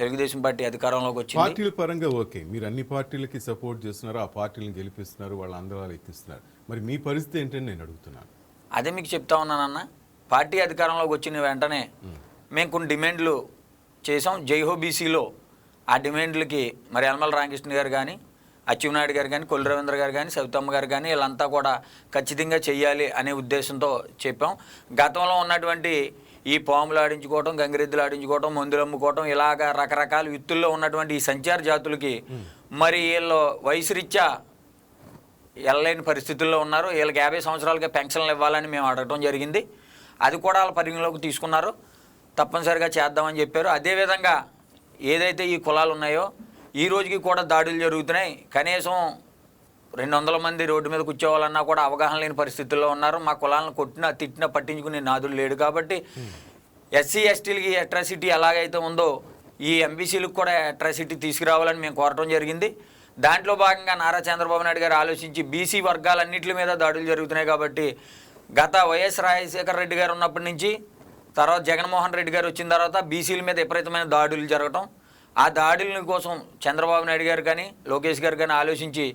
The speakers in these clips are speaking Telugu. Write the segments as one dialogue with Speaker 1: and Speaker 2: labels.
Speaker 1: తెలుగుదేశం పార్టీ అధికారంలోకి వచ్చింది.
Speaker 2: పార్టీల పరంగా ఓకే, మీరు అన్ని పార్టీలకి సపోర్ట్ చేస్తున్నారు, ఆ పార్టీలను గెలిపిస్తున్నారు, వాళ్ళ ఆందోళనలు ఎక్కిస్తున్నారు. మరి మీ పరిస్థితి ఏంటని నేను అడుగుతున్నాను.
Speaker 1: అదే మీకు చెప్తా ఉన్నానన్న, పార్టీ అధికారంలోకి వచ్చిన వెంటనే మేము కొన్ని డిమాండ్లు చేసాం. జైహో బీసీలో ఆ డిమాండ్లకి మరి యనమల రామకృష్ణ గారు కానీ, అచ్చెన్నాయుడు గారు కానీ, కొల్లు రవీంద్ర గారు కానీ, సవితమ్మ గారు కానీ వీళ్ళంతా కూడా ఖచ్చితంగా చెయ్యాలి అనే ఉద్దేశంతో చెప్పాం. గతంలో ఉన్నటువంటి ఈ పాములు ఆడించుకోవటం, గంగిరెద్దులు ఆడించుకోవటం, మందులు అమ్ముకోవటం, ఇలాగ రకరకాల విత్తుల్లో ఉన్నటువంటి ఈ సంచార జాతులకి మరి వీళ్ళు వయసు రీత్యా వెళ్ళలేని పరిస్థితుల్లో ఉన్నారు. వీళ్ళకి 50 సంవత్సరాలకే పెన్షన్లు ఇవ్వాలని మేము అడగటం జరిగింది. అది కూడా వాళ్ళ పరిగణలోకి తీసుకున్నారు. తప్పనిసరిగా చేద్దామని చెప్పారు. అదేవిధంగా ఏదైతే ఈ కులాలు ఉన్నాయో ఈ రోజుకి కూడా దాడులు జరుగుతున్నాయి. కనీసం 200 మంది రోడ్డు మీద కూర్చోవాలన్నా కూడా అవగాహన లేని పరిస్థితుల్లో ఉన్నారు. మా కులాలను కొట్టినా తిట్టినా పట్టించుకునే నాదులు లేడు. కాబట్టి ఎస్సీ ఎస్టీలకి అట్రాసిటీ ఎలాగైతే ఉందో ఈ ఎంబీసీలకు కూడా అట్రాసిటీ తీసుకురావాలని మేము కోరటం జరిగింది. దాంట్లో భాగంగా నారా చంద్రబాబు నాయుడు గారు ఆలోచించి బీసీ వర్గాలన్నింటి మీద దాడులు జరుగుతున్నాయి. కాబట్టి గత వైఎస్ రాజశేఖర రెడ్డి గారు ఉన్నప్పటి నుంచి, తర్వాత జగన్మోహన్ రెడ్డి గారు వచ్చిన తర్వాత బీసీల మీద విపరీతమైన దాడులు జరగటం, ఆ దాడుల కోసం చంద్రబాబు నాయుడు గారు కానీ లోకేష్ గారు కానీ ఆలోచించి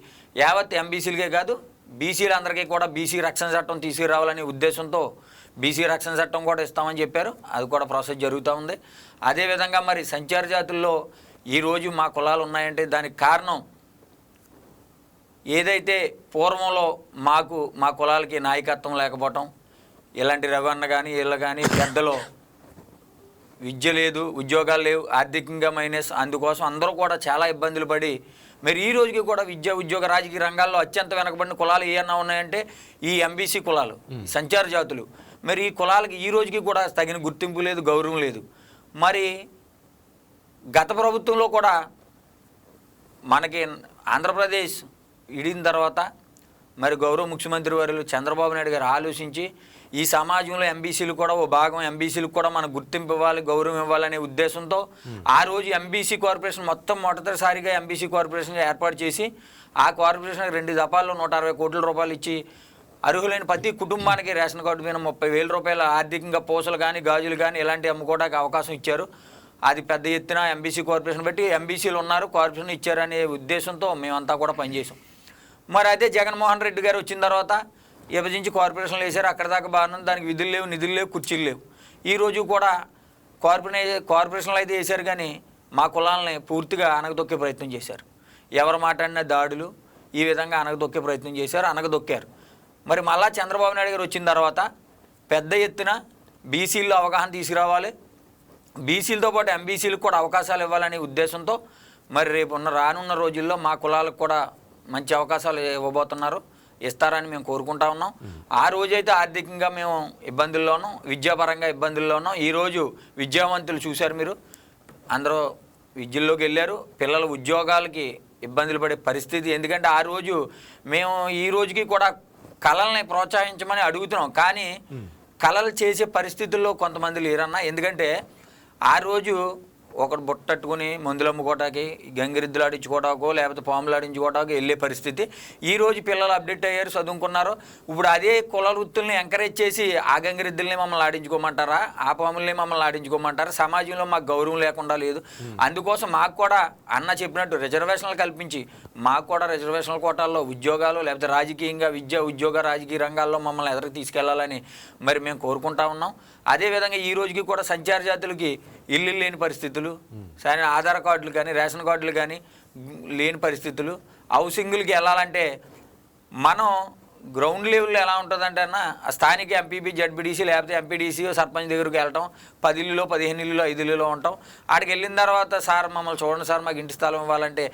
Speaker 1: యావత్ ఎంబీసీలకే కాదు బీసీలందరికీ కూడా బీసీ రక్షణ చట్టం తీసుకురావాలనే ఉద్దేశంతో బీసీ రక్షణ చట్టం కూడా ఇస్తామని చెప్పారు. అది కూడా ప్రాసెస్ జరుగుతూ ఉంది. అదేవిధంగా మరి సంచార జాతుల్లో ఈరోజు మా కులాలు ఉన్నాయంటే దానికి కారణం ఏదైతే పూర్వంలో మా కులాలకి నాయకత్వం లేకపోవటం, ఇలాంటి రవణ కానీ వీళ్ళు కానీ పెద్దలో విద్య లేదు, ఉద్యోగాలు లేవు, ఆర్థికంగా మైనస్, అందుకోసం అందరూ కూడా చాలా ఇబ్బందులు పడి మరి ఈ రోజుకి కూడా విద్య ఉద్యోగ రాజకీయ రంగాల్లో అత్యంత వెనకబడిన కులాలు ఏమన్నా ఉన్నాయంటే ఈ ఎంబీసీ కులాలు, సంచార జాతులు. మరి ఈ కులాలకి ఈ రోజుకి కూడా తగిన గుర్తింపు లేదు, గౌరవం లేదు. మరి గత ప్రభుత్వంలో కూడా మనకి ఆంధ్రప్రదేశ్ ఇడిన తర్వాత మరి గౌరవ ముఖ్యమంత్రి వర్యులు చంద్రబాబు నాయుడు గారు ఆలోచించి ఈ సమాజంలో ఎంబీసీలు కూడా ఓ భాగం, ఎంబీసీలకు కూడా మనం గుర్తింపు ఇవ్వాలి, గౌరవం ఇవ్వాలనే ఉద్దేశంతో ఆ రోజు ఎంబీసీ కార్పొరేషన్ మొట్టమొదటిసారిగా ఎంబీసీ కార్పొరేషన్ ఏర్పాటు చేసి ఆ కార్పొరేషన్కి 2 దఫాల్లో 160 కోట్ల రూపాయలు ఇచ్చి అర్హులైన ప్రతి కుటుంబానికి రేషన్ కార్డు మీద 30,000 రూపాయల ఆర్థికంగా పూసలు కానీ గాజులు కానీ ఇలాంటివి అమ్ముకోవడానికి అవకాశం ఇచ్చారు. అది పెద్ద ఎత్తున ఎంబీసీ కార్పొరేషన్ బట్టి ఎంబీసీలు ఉన్నారు, కార్పొరేషన్ ఇచ్చారనే ఉద్దేశంతో మేమంతా కూడా పనిచేసాం. మరి అదే జగన్మోహన్ రెడ్డి గారు వచ్చిన తర్వాత విభజించి కార్పొరేషన్లు వేశారు. అక్కడ దాకా బాగుంది, దానికి విధులు లేవు, నిధులు లేవు, కుర్చీలు లేవు. ఈరోజు కూడా కార్పొరేషన్లు అయితే వేశారు కానీ మా కులాలని పూర్తిగా అనగదొక్కే ప్రయత్నం చేశారు. ఎవరు మాట్లాడిన దాడులు ఈ విధంగా అనగదొక్కే ప్రయత్నం చేశారు, అనగదొక్కారు. మరి మళ్ళా చంద్రబాబు నాయుడు గారు వచ్చిన తర్వాత పెద్ద ఎత్తున బీసీల్లో అవగాహన తీసుకురావాలి, బీసీలతో పాటు ఎంబీసీలకు కూడా అవకాశాలు ఇవ్వాలనే ఉద్దేశంతో మరి రానున్న రోజుల్లో మా కులాలకు కూడా మంచి అవకాశాలు ఇవ్వబోతున్నారు, ఇస్తారని మేము కోరుకుంటా ఉన్నాం. ఆ రోజైతే ఆర్థికంగా మేము ఇబ్బందుల్లో ఉన్నాం, విద్యాపరంగా ఇబ్బందుల్లో ఉన్నాం. ఈరోజు విద్యావంతులు చూశారు మీరు, అందరూ విద్యల్లోకి వెళ్ళారు. పిల్లలు ఉద్యోగాలకి ఇబ్బందులు పడే పరిస్థితి. ఎందుకంటే ఆ రోజు మేము ఈ రోజుకి కూడా కళల్ని ప్రోత్సహించమని అడుగుతున్నాం, కానీ కళలు చేసే పరిస్థితుల్లో కొంతమంది లేరన్నా. ఎందుకంటే ఆ రోజు ఒకటి బుట్టట్టుకుని మందులు అమ్ముకోవటానికి, గంగిరెద్దులు ఆడించుకోవటాకో లేకపోతే పాములు ఆడించుకోవటాకో వెళ్ళే పరిస్థితి. ఈరోజు పిల్లలు అప్డేట్ అయ్యారు, చదువుకున్నారు. ఇప్పుడు అదే కుల వృత్తుల్ని ఎంకరేజ్ చేసి ఆ గంగిరెద్దుల్ని మమ్మల్ని ఆడించుకోమంటారా, ఆ పాముల్ని మమ్మల్ని ఆడించుకోమంటారా? సమాజంలో మాకు గౌరవం లేకుండా లేదు. అందుకోసం మాకు కూడా అన్న చెప్పినట్టు రిజర్వేషన్లు కల్పించి మాకు కూడా రిజర్వేషన్ల కోటాల్లో ఉద్యోగాలు లేకపోతే రాజకీయంగా విద్య ఉద్యోగ రాజకీయ రంగాల్లో మమ్మల్ని ఎదురుకు తీసుకెళ్లాలని మరి మేము కోరుకుంటా ఉన్నాం. అదేవిధంగా ఈ రోజుకి కూడా సంచార జాతులకి ఇల్లు లేని పరిస్థితులు, సరైన ఆధార్ కార్డులు కానీ రేషన్ కార్డులు కానీ లేని పరిస్థితులు. హౌసింగులకి వెళ్ళాలంటే మనం గ్రౌండ్ లెవెల్లో ఎలా ఉంటుందంటే అన్న స్థానిక ఎంపీపీ జడ్పీడీసీ లేకపోతే ఎంపీడీసీ సర్పంచ్ దగ్గరికి వెళ్ళటం, 10 ఇల్లులో 15 ఇల్లులో 5 ఇల్లులో ఉంటాం. ఆడికి వెళ్ళిన తర్వాత సార్ మమ్మల్ని చూడండి సార్ మాకు ఇంటి స్థలం ఇవ్వాలంటే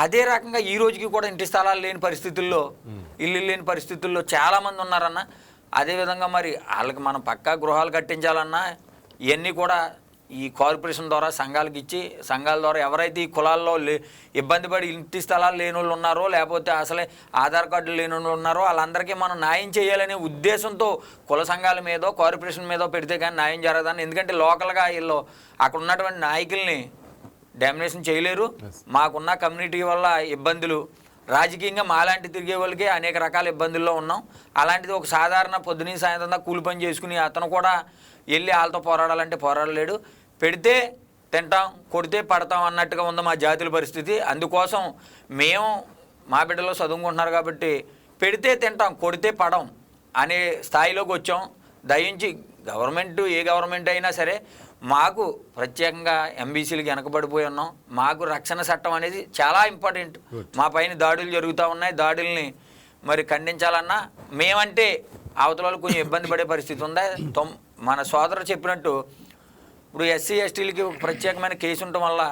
Speaker 1: అదే రకంగా ఈ రోజుకి కూడా ఇంటి స్థలాలు లేని పరిస్థితుల్లో, ఇల్లు లేని పరిస్థితుల్లో చాలామంది ఉన్నారన్న. అదేవిధంగా మరి వాళ్ళకి మనం పక్కా గృహాలు కట్టించాలన్నా ఇవన్నీ కూడా ఈ కార్పొరేషన్ ద్వారా సంఘాలకు ఇచ్చి, సంఘాల ద్వారా ఎవరైతే ఈ కులాల్లో ఇబ్బంది పడి ఇంటి స్థలాలు లేని వాళ్ళు ఉన్నారో లేకపోతే అసలే ఆధార్ కార్డులు లేని వాళ్ళు ఉన్నారో వాళ్ళందరికీ మనం న్యాయం చేయాలనే ఉద్దేశంతో కుల సంఘాల మీదో కార్పొరేషన్ మీదో పెడితే కానీ న్యాయం జరగదని. ఎందుకంటే లోకల్గా వీళ్ళు అక్కడ ఉన్నటువంటి నాయకుల్ని డామినేషన్ చేయలేరు. మాకున్న కమ్యూనిటీ వల్ల ఇబ్బందులు, రాజకీయంగా మాలాంటి తిరిగే వాళ్ళకి అనేక రకాల ఇబ్బందుల్లో ఉన్నాం. అలాంటిది ఒక సాధారణ పొద్దున సాయంత్రం కూలి పని చేసుకుని అతను కూడా వెళ్ళి వాళ్ళతో పోరాడాలంటే పోరాడలేడు. పెడితే తింటాం, కొడితే పడతాం అన్నట్టుగా ఉంది మా జాతుల పరిస్థితి. అందుకోసం మేము మా బిడ్డలు చదువుకుంటున్నారు కాబట్టి పెడితే తింటాం, కొడితే పడం అనే స్థాయిలోకి వచ్చాం. దయించి గవర్నమెంట్, ఏ గవర్నమెంట్ అయినా సరే మాకు ప్రత్యేకంగా ఎంబీసీలకి వెనకబడిపోయి ఉన్నాం. మాకు రక్షణ చట్టం అనేది చాలా ఇంపార్టెంట్. మా పైన దాడులు జరుగుతూ ఉన్నాయి. దాడుల్ని మరి ఖండించాలన్నా మేమంటే అవతల వాళ్ళు కొంచెం ఇబ్బంది పడే పరిస్థితి ఉందా. మన సోదరు చెప్పినట్టు ఇప్పుడు ఎస్సీ ఎస్టీలకి ఒక ప్రత్యేకమైన కేసు ఉండటం వల్ల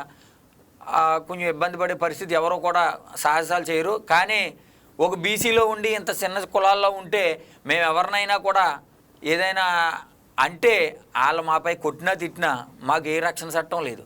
Speaker 1: కొంచెం ఇబ్బంది పడే పరిస్థితి ఎవరో కూడా సాహసాలు చేయరు. కానీ ఒక బీసీలో ఉండి ఇంత చిన్న కులాల్లో ఉంటే మేము ఎవరినైనా కూడా ఏదైనా అంటే వాళ్ళు మాపై కొట్టినా తిట్టినా మాకు ఏ రక్షణ చట్టం లేదు.